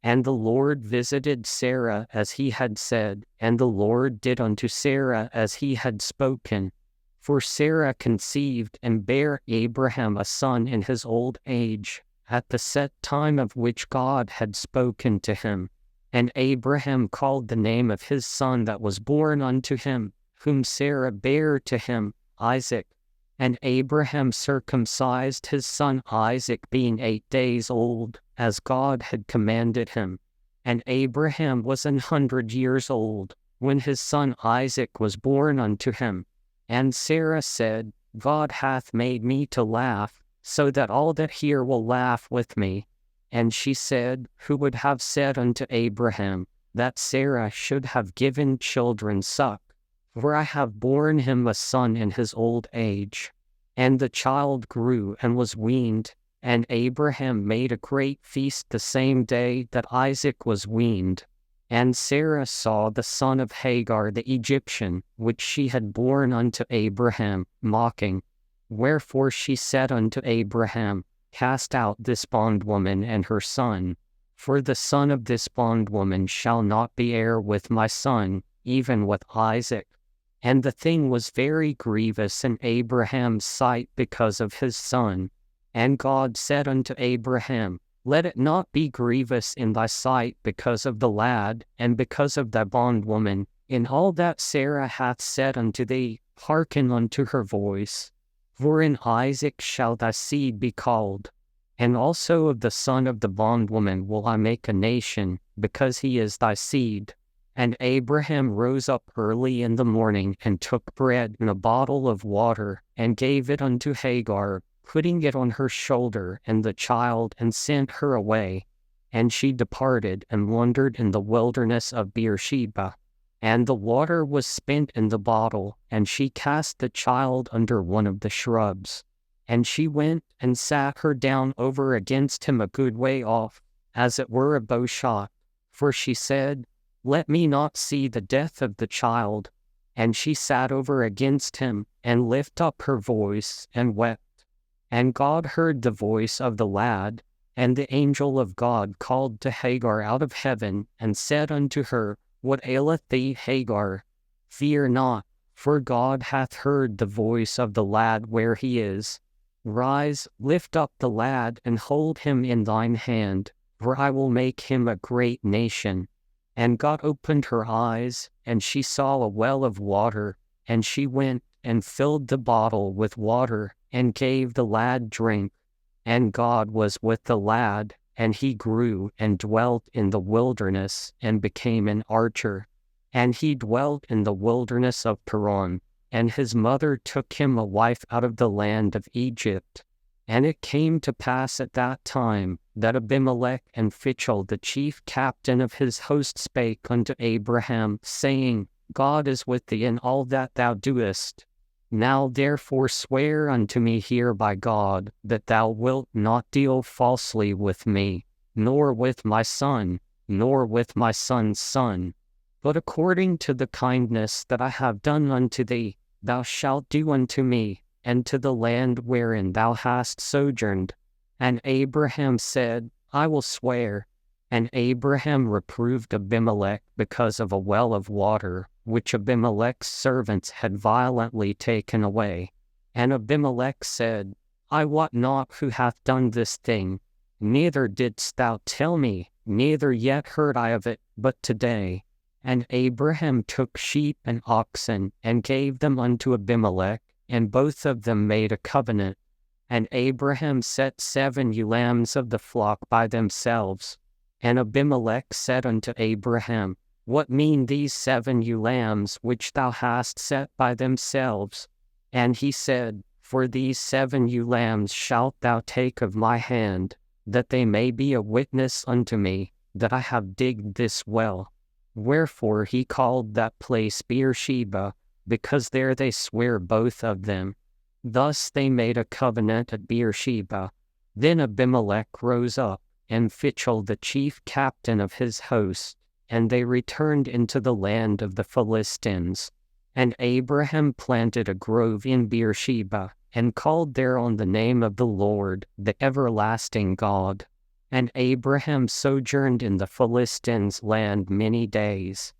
And the Lord visited Sarah as he had said, and the Lord did unto Sarah as he had spoken. For Sarah conceived and bare Abraham a son in his old age, at the set time of which God had spoken to him. And Abraham called the name of his son that was born unto him, whom Sarah bare to him, Isaac. And Abraham circumcised his son Isaac being 8 days old, as God had commanded him. And Abraham was 100 years old, when his son Isaac was born unto him. And Sarah said, God hath made me to laugh, so that all that hear will laugh with me. And she said, Who would have said unto Abraham, that Sarah should have given children suck? For I have borne him a son in his old age. And the child grew and was weaned, and Abraham made a great feast the same day that Isaac was weaned. And Sarah saw the son of Hagar the Egyptian, which she had borne unto Abraham, mocking. Wherefore she said unto Abraham, Cast out this bondwoman and her son, for the son of this bondwoman shall not be heir with my son, even with Isaac. And the thing was very grievous in Abraham's sight because of his son. And God said unto Abraham, Let it not be grievous in thy sight because of the lad, and because of thy bondwoman. In all that Sarah hath said unto thee, hearken unto her voice. For in Isaac shall thy seed be called. And also of the son of the bondwoman will I make a nation, because he is thy seed. And Abraham rose up early in the morning, and took bread and a bottle of water, and gave it unto Hagar, putting it on her shoulder and the child, and sent her away. And she departed, and wandered in the wilderness of Beersheba. And the water was spent in the bottle, and she cast the child under one of the shrubs. And she went, and sat her down over against him a good way off, as it were a bow shot. For she said, Let me not see the death of the child. And she sat over against him, and lift up her voice, and wept. And God heard the voice of the lad, and the angel of God called to Hagar out of heaven, and said unto her, What aileth thee, Hagar? Fear not, for God hath heard the voice of the lad where he is. Rise, lift up the lad, and hold him in thine hand, for I will make him a great nation. And God opened her eyes, and she saw a well of water, and she went, and filled the bottle with water, and gave the lad drink. And God was with the lad, and he grew, and dwelt in the wilderness, and became an archer. And he dwelt in the wilderness of Paran, and his mother took him a wife out of the land of Egypt. And it came to pass at that time, that Abimelech and Phicol the chief captain of his host spake unto Abraham, saying, God is with thee in all that thou doest. Now therefore swear unto me here by God, that thou wilt not deal falsely with me, nor with my son, nor with my son's son. But according to the kindness that I have done unto thee, thou shalt do unto me, and to the land wherein thou hast sojourned. And Abraham said, I will swear. And Abraham reproved Abimelech because of a well of water, which Abimelech's servants had violently taken away. And Abimelech said, I wot not who hath done this thing, neither didst thou tell me, neither yet heard I of it, but today. And Abraham took sheep and oxen, and gave them unto Abimelech, and both of them made a covenant. And Abraham set 7 ewe lambs of the flock by themselves. And Abimelech said unto Abraham, What mean these 7 ewe lambs which thou hast set by themselves? And he said, For these 7 ewe lambs shalt thou take of my hand, that they may be a witness unto me, that I have digged this well. Wherefore he called that place Beersheba, because there they swear both of them. Thus they made a covenant at Beersheba. Then Abimelech rose up, and Phicol the chief captain of his host, and they returned into the land of the Philistines. And Abraham planted a grove in Beersheba, and called thereon the name of the Lord, the everlasting God. And Abraham sojourned in the Philistines' land many days.